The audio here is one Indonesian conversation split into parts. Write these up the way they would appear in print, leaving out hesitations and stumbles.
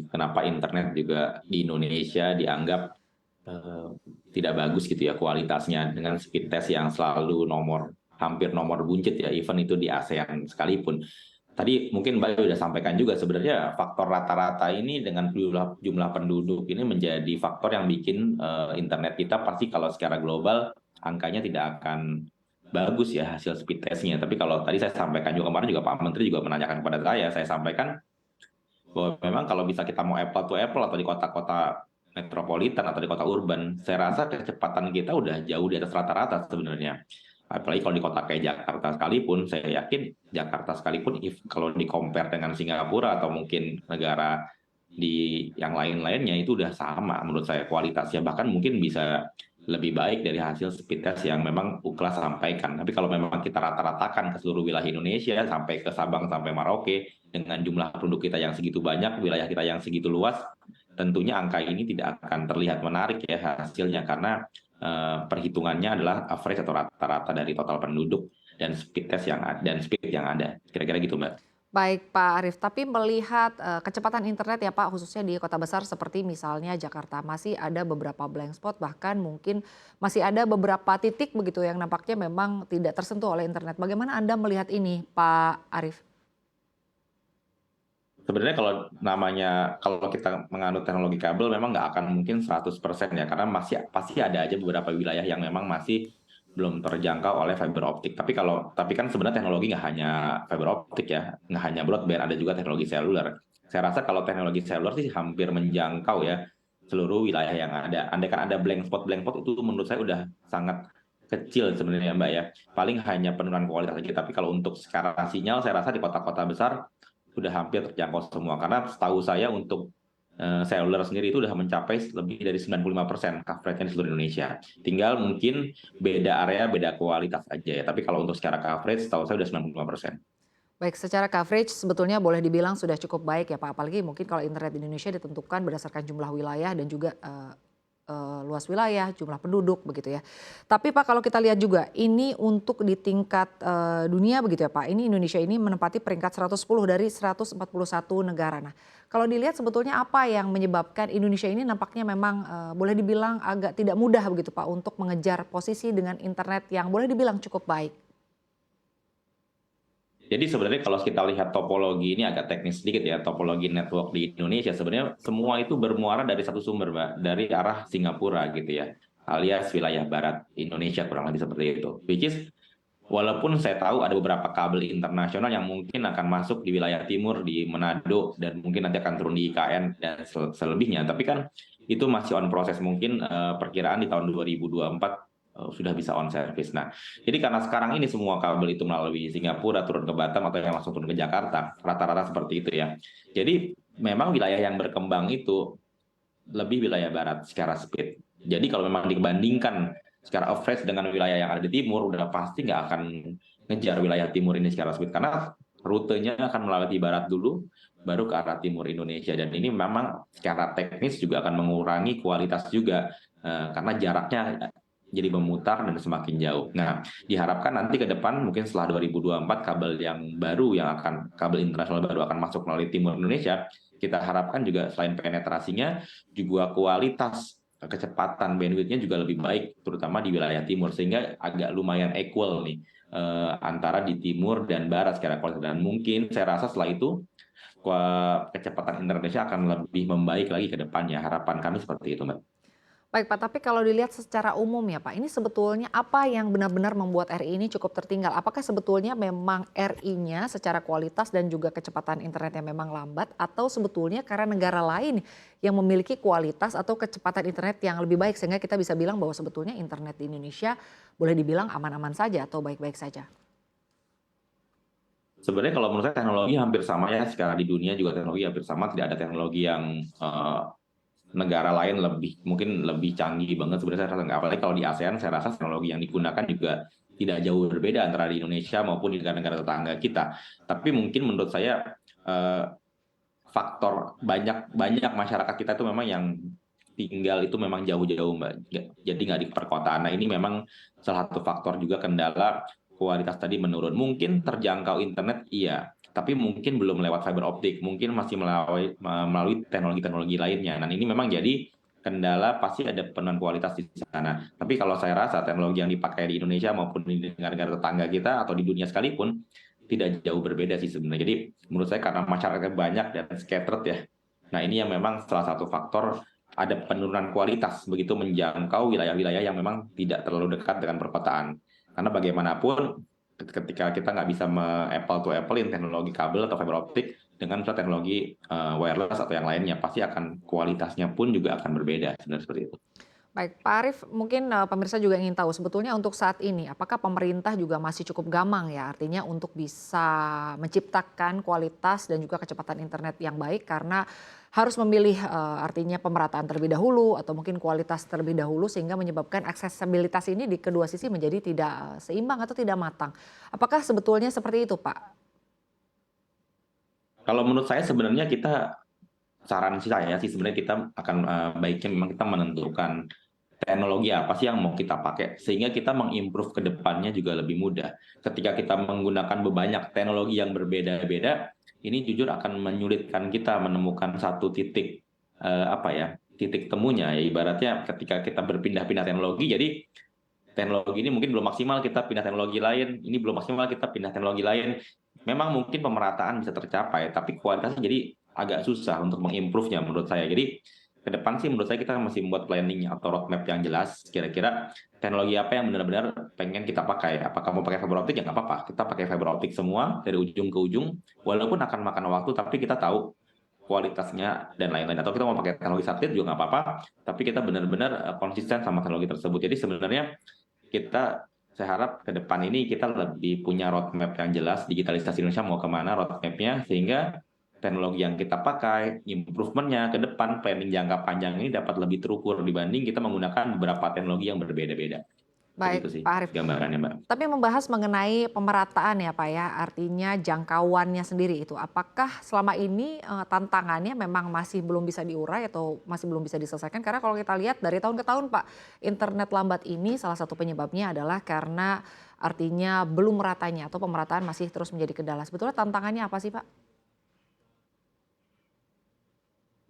kenapa internet juga di Indonesia dianggap eh, tidak bagus gitu ya kualitasnya dengan speed test yang selalu hampir nomor buncit ya, even itu di ASEAN sekalipun. Tadi mungkin Mbak sudah sampaikan juga sebenarnya faktor rata-rata ini dengan jumlah penduduk ini menjadi faktor yang bikin internet kita pasti kalau secara global angkanya tidak akan bagus ya hasil speed testnya. Tapi kalau tadi saya sampaikan juga kemarin juga Pak Menteri juga menanyakan kepada saya sampaikan bahwa memang kalau bisa kita mau apple to apple atau di kota-kota metropolitan atau di kota urban, saya rasa kecepatan kita udah jauh di atas rata-rata sebenarnya. Apalagi kalau di kota kayak Jakarta sekalipun, saya yakin Jakarta sekalipun kalau di compare dengan Singapura atau mungkin negara di yang lain-lainnya itu udah sama menurut saya kualitasnya, bahkan mungkin bisa lebih baik dari hasil speed test yang memang UKLA sampaikan. Tapi kalau memang kita rata-ratakan ke seluruh wilayah Indonesia sampai ke Sabang sampai Merauke dengan jumlah penduduk kita yang segitu banyak, wilayah kita yang segitu luas, tentunya angka ini tidak akan terlihat menarik ya hasilnya karena perhitungannya adalah average atau rata-rata dari total penduduk dan speed test yang ada dan speed yang ada. Kira-kira gitu, Mbak. Baik Pak Arief, tapi melihat kecepatan internet ya Pak, khususnya di kota besar seperti misalnya Jakarta, masih ada beberapa blank spot, bahkan mungkin masih ada beberapa titik begitu yang nampaknya memang tidak tersentuh oleh internet. Bagaimana Anda melihat ini Pak Arief? Sebenarnya kalau kita menganut teknologi kabel memang nggak akan mungkin 100% ya karena masih pasti ada aja beberapa wilayah yang memang masih belum terjangkau oleh fiber optik. Tapi kan sebenarnya teknologi nggak hanya fiber optik ya, nggak hanya broadband, ada juga teknologi seluler. Saya rasa kalau teknologi seluler sih hampir menjangkau ya seluruh wilayah yang ada. Andai kan ada blank spot itu menurut saya udah sangat kecil sebenarnya Mbak ya. Paling hanya penurunan kualitas lagi. Tapi kalau untuk sekarang sinyal saya rasa di kota-kota besar sudah hampir terjangkau semua karena setahu saya untuk seluler sendiri itu sudah mencapai lebih dari 95% coverage-nya di seluruh Indonesia. Tinggal mungkin beda area, beda kualitas aja ya. Tapi kalau untuk secara coverage, setahu saya sudah 95%. Baik, secara coverage sebetulnya boleh dibilang sudah cukup baik ya Pak, apalagi mungkin kalau internet di Indonesia ditentukan berdasarkan jumlah wilayah dan juga luas wilayah, jumlah penduduk begitu ya. Tapi Pak kalau kita lihat juga ini untuk di tingkat dunia begitu ya Pak, ini Indonesia ini menempati peringkat 110 dari 141 negara. Nah kalau dilihat sebetulnya apa yang menyebabkan Indonesia ini nampaknya memang boleh dibilang agak tidak mudah begitu Pak untuk mengejar posisi dengan internet yang boleh dibilang cukup baik. Jadi sebenarnya kalau kita lihat topologi ini agak teknis sedikit ya, topologi network di Indonesia sebenarnya semua itu bermuara dari satu sumber, Mbak, dari arah Singapura gitu ya, alias wilayah barat Indonesia kurang lebih seperti itu. Which is walaupun saya tahu ada beberapa kabel internasional yang mungkin akan masuk di wilayah timur di Manado dan mungkin nanti akan turun di IKN dan selebihnya, tapi kan itu masih on proses mungkin perkiraan di tahun 2024 sudah bisa on service. Nah, jadi karena sekarang ini semua kabel itu melalui Singapura turun ke Batam atau yang langsung turun ke Jakarta, rata-rata seperti itu ya. Jadi memang wilayah yang berkembang itu lebih wilayah barat secara speed. Jadi kalau memang dibandingkan secara average dengan wilayah yang ada di timur, udah pasti nggak akan ngejar wilayah timur ini secara speed karena rutenya akan melewati barat dulu, baru ke arah timur Indonesia. Dan ini memang secara teknis juga akan mengurangi kualitas juga karena jaraknya jadi memutar dan semakin jauh. Nah, diharapkan nanti ke depan mungkin setelah 2024 kabel yang baru kabel internasional baru akan masuk melalui timur Indonesia, kita harapkan juga selain penetrasinya juga kualitas kecepatan bandwidth-nya juga lebih baik terutama di wilayah timur sehingga agak lumayan equal nih antara di timur dan barat secara kualitas dan mungkin saya rasa setelah itu kecepatan Indonesia akan lebih membaik lagi ke depannya. Harapan kami seperti itu, Mbak. Baik Pak, tapi kalau dilihat secara umum ya Pak, ini sebetulnya apa yang benar-benar membuat RI ini cukup tertinggal? Apakah sebetulnya memang RI-nya secara kualitas dan juga kecepatan internetnya memang lambat atau sebetulnya karena negara lain yang memiliki kualitas atau kecepatan internet yang lebih baik sehingga kita bisa bilang bahwa sebetulnya internet di Indonesia boleh dibilang aman-aman saja atau baik-baik saja? Sebenarnya kalau menurut saya teknologi hampir sama ya, sekarang di dunia juga teknologi hampir sama, tidak ada teknologi yang negara lain mungkin lebih canggih banget sebenarnya saya rasa nggak, apalagi kalau di ASEAN saya rasa teknologi yang digunakan juga tidak jauh berbeda antara di Indonesia maupun di negara-negara tetangga kita. Tapi mungkin menurut saya eh, faktor banyak banyak masyarakat kita itu memang yang tinggal itu memang jauh-jauh Mbak, jadi nggak di perkotaan. Nah ini memang salah satu faktor juga kendala kualitas tadi menurun. Mungkin terjangkau internet iya, tapi mungkin belum lewat fiber optik, mungkin masih melalui teknologi-teknologi lainnya. Dan ini memang jadi kendala, pasti ada penurunan kualitas di sana. Tapi kalau saya rasa teknologi yang dipakai di Indonesia maupun di negara-negara tetangga kita atau di dunia sekalipun tidak jauh berbeda sih sebenarnya. Jadi menurut saya karena masyarakatnya banyak dan scattered ya. Nah ini yang memang salah satu faktor ada penurunan kualitas begitu menjangkau wilayah-wilayah yang memang tidak terlalu dekat dengan perkotaan. Karena bagaimanapun ketika kita nggak bisa apple to apple-in teknologi kabel atau fiber optik dengan teknologi wireless atau yang lainnya, pasti akan kualitasnya pun juga akan berbeda sebenarnya seperti itu. Baik, Pak Arief, mungkin pemirsa juga ingin tahu sebetulnya untuk saat ini apakah pemerintah juga masih cukup gamang ya artinya untuk bisa menciptakan kualitas dan juga kecepatan internet yang baik karena harus memilih artinya pemerataan terlebih dahulu atau mungkin kualitas terlebih dahulu sehingga menyebabkan aksesibilitas ini di kedua sisi menjadi tidak seimbang atau tidak matang. Apakah sebetulnya seperti itu, Pak? Kalau menurut saya sebenarnya saran saya sih sebenarnya kita akan baiknya memang kita menentukan teknologi apa sih yang mau kita pakai sehingga kita mengimprove ke depannya juga lebih mudah. Ketika kita menggunakan banyak teknologi yang berbeda-beda, ini jujur akan menyulitkan kita menemukan satu titik titik temunya ya, ibaratnya ketika kita berpindah-pindah teknologi, jadi teknologi ini mungkin belum maksimal, kita pindah teknologi lain, ini belum maksimal, kita pindah teknologi lain. Memang mungkin pemerataan bisa tercapai, tapi kualitasnya jadi agak susah untuk mengimprove-nya menurut saya. Jadi ke depan sih menurut saya kita masih membuat planning atau roadmap yang jelas, kira-kira teknologi apa yang benar-benar pengen kita pakai. Apakah mau pakai fiber optik ya nggak apa-apa, kita pakai fiber optik semua dari ujung ke ujung, walaupun akan makan waktu, tapi kita tahu kualitasnya dan lain-lain. Atau kita mau pakai teknologi satelit juga nggak apa-apa, tapi kita benar-benar konsisten sama teknologi tersebut. Jadi sebenarnya saya harap ke depan ini kita lebih punya roadmap yang jelas, digitalisasi Indonesia mau kemana roadmapnya, sehingga teknologi yang kita pakai, improvementnya ke depan, planning jangka panjang ini dapat lebih terukur dibanding kita menggunakan beberapa teknologi yang berbeda-beda. Begitu Baik, sih Pak Arief. gambarannya, Mbak. Tapi membahas mengenai pemerataan ya Pak ya, artinya jangkauannya sendiri itu. Apakah selama ini tantangannya memang masih belum bisa diurai atau masih belum bisa diselesaikan? Karena kalau kita lihat dari tahun ke tahun Pak, internet lambat ini salah satu penyebabnya adalah karena artinya belum meratanya atau pemerataan masih terus menjadi kendala. Sebetulnya tantangannya apa sih Pak?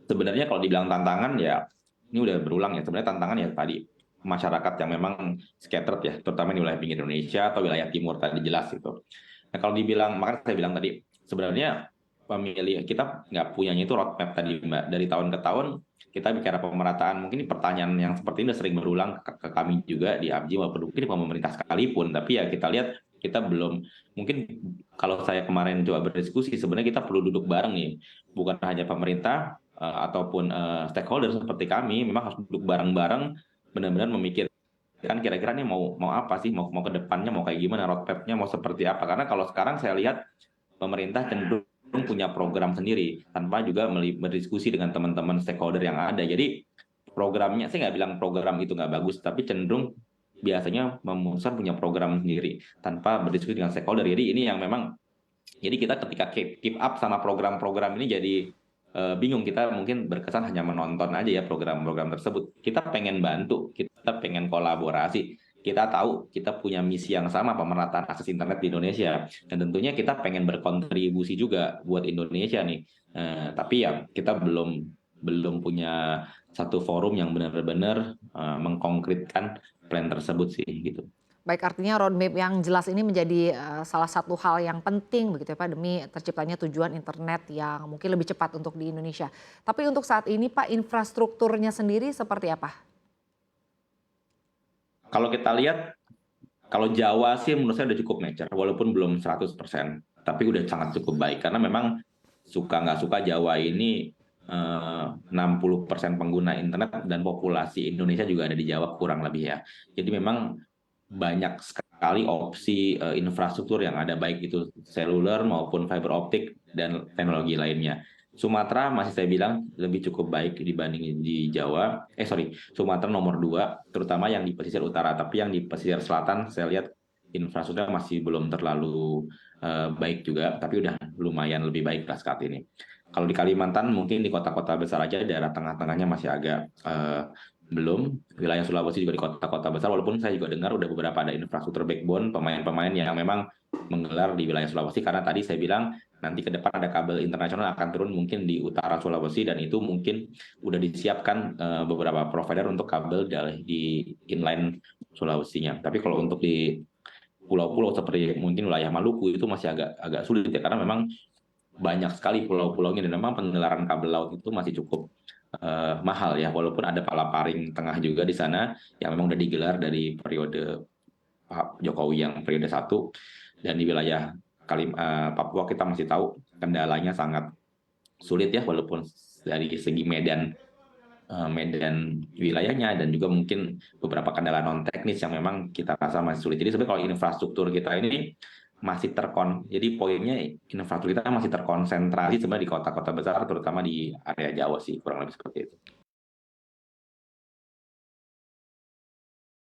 Sebenarnya kalau dibilang tantangan ya, ini udah berulang ya, sebenarnya tantangan ya tadi masyarakat yang memang scattered ya, terutama di wilayah pinggir Indonesia atau wilayah timur tadi jelas itu. Nah kalau dibilang, makanya saya bilang tadi, sebenarnya pemilih kita nggak punyanya itu roadmap tadi Mbak. Dari tahun ke tahun kita bicara pemerataan, mungkin ini pertanyaan yang seperti ini udah sering berulang ke kami juga di ABJI maupun mungkin pemerintah sekalipun, tapi ya kita lihat kita belum, mungkin kalau saya kemarin coba berdiskusi, sebenarnya kita perlu duduk bareng nih, bukan hanya pemerintah ataupun stakeholder seperti kami, memang harus duduk bareng-bareng, benar-benar memikirkan kira-kira nih mau apa sih, mau ke depannya mau kayak gimana, roadmap-nya mau seperti apa. Karena kalau sekarang saya lihat pemerintah cenderung punya program sendiri tanpa juga berdiskusi dengan teman-teman stakeholder yang ada. Jadi programnya, saya nggak bilang program itu nggak bagus, tapi cenderung biasanya memutuskan punya program sendiri tanpa berdiskusi dengan stakeholder. Jadi ini yang memang, jadi kita ketika keep up sama program-program ini jadi bingung, kita mungkin berkesan hanya menonton aja ya program-program tersebut. Kita pengen bantu, kita pengen kolaborasi. Kita tahu kita punya misi yang sama, pemerataan akses internet di Indonesia. Dan tentunya kita pengen berkontribusi juga buat Indonesia nih. Tapi ya kita belum punya satu forum yang benar-benar mengkonkretkan plan tersebut sih gitu. Baik, artinya roadmap yang jelas ini menjadi salah satu hal yang penting begitu ya Pak demi terciptanya tujuan internet yang mungkin lebih cepat untuk di Indonesia. Tapi untuk saat ini Pak infrastrukturnya sendiri seperti apa? Kalau kita lihat, kalau Jawa sih menurut saya udah cukup mature, walaupun belum 100%, tapi udah sangat cukup baik. Karena memang suka nggak suka Jawa ini 60% pengguna internet dan populasi Indonesia juga ada di Jawa kurang lebih ya. Jadi memang banyak sekali opsi infrastruktur yang ada, baik itu seluler maupun fiber optik dan teknologi lainnya. Sumatera masih saya bilang lebih cukup baik dibanding di Jawa. Sumatera nomor 2, terutama yang di pesisir utara. Tapi yang di pesisir selatan saya lihat infrastruktur masih belum terlalu baik juga, tapi udah lumayan lebih baik lah saat ini. Kalau di Kalimantan mungkin di kota-kota besar aja, daerah tengah-tengahnya masih agak belum. Wilayah Sulawesi juga di kota-kota besar, walaupun saya juga dengar udah beberapa ada infrastruktur backbone, pemain-pemain yang memang menggelar di wilayah Sulawesi, karena tadi saya bilang nanti ke depan ada kabel internasional akan turun mungkin di utara Sulawesi, dan itu mungkin udah disiapkan beberapa provider untuk kabel di inline Sulawesinya. Tapi kalau untuk di pulau-pulau seperti mungkin wilayah Maluku itu masih agak agak sulit ya, karena memang banyak sekali pulau-pulaunya, dan memang penggelaran kabel laut itu masih cukup mahal ya, walaupun ada palaparing tengah juga di sana yang memang udah digelar dari periode Pak Jokowi yang periode 1, dan di wilayah Papua kita masih tahu kendalanya sangat sulit ya, walaupun dari segi medan wilayahnya, dan juga mungkin beberapa kendala non teknis yang memang kita rasa masih sulit. Jadi sebenarnya kalau infrastruktur kita ini masih jadi poinnya infrastruktur kita masih terkonsentrasi sebenarnya di kota-kota besar, terutama di area Jawa sih, kurang lebih seperti itu.